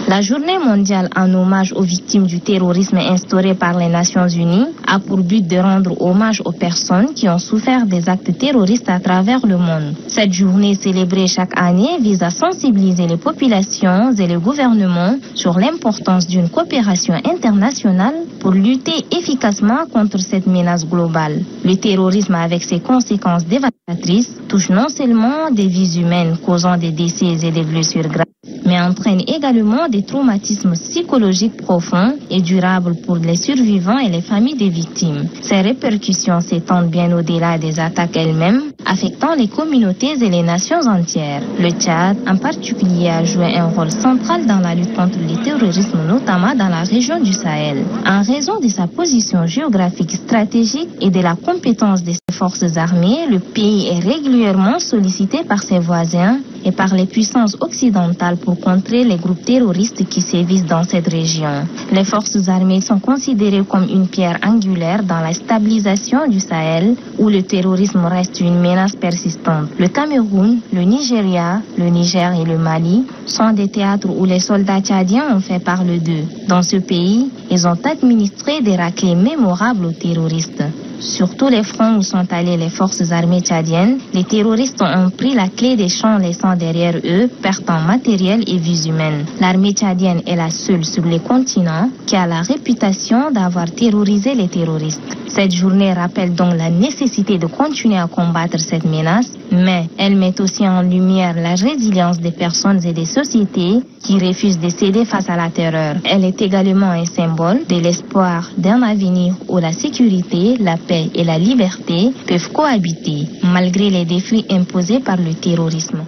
La journée mondiale en hommage aux victimes du terrorisme instaurée par les Nations Unies a pour but de rendre hommage aux personnes qui ont souffert des actes terroristes à travers le monde. Cette journée célébrée chaque année vise à sensibiliser les populations et les gouvernements sur l'importance d'une coopération internationale pour lutter efficacement contre cette menace globale. Le terrorisme, avec ses conséquences dévastatrices, touche non seulement des vies humaines causant des décès et des blessures graves, mais entraîne également des traumatismes psychologiques profonds et durables pour les survivants et les familles des victimes. Ces répercussions s'étendent bien au-delà des attaques elles-mêmes, affectant les communautés et les nations entières. Le Tchad, en particulier, a joué un rôle central dans la lutte contre le terrorisme, notamment dans la région du Sahel. En raison de sa position géographique stratégique et de la compétence de ses forces armées, le pays est régulièrement sollicité par ses voisins et par les puissances occidentales pour contrer les groupes terroristes qui sévissent dans cette région. Les forces armées sont considérées comme une pierre angulaire dans la stabilisation du Sahel, où le terrorisme reste une menace persistante. Le Cameroun, le Nigeria, le Niger et le Mali sont des théâtres où les soldats tchadiens ont fait parler d'eux. Dans ce pays, ils ont administré des raclées mémorables aux terroristes. Sur tous les fronts où sont allées les forces armées tchadiennes, les terroristes ont pris la clé des champs laissant derrière eux pertes en matériel et vies humaines. L'armée tchadienne est la seule sur les continents qui a la réputation d'avoir terrorisé les terroristes. Cette journée rappelle donc la nécessité de continuer à combattre cette menace, mais elle met aussi en lumière la résilience des personnes et des sociétés qui refusent de céder face à la terreur. Elle est également un symbole de l'espoir d'un avenir où la sécurité, la paix et la liberté peuvent cohabiter, malgré les défis imposés par le terrorisme.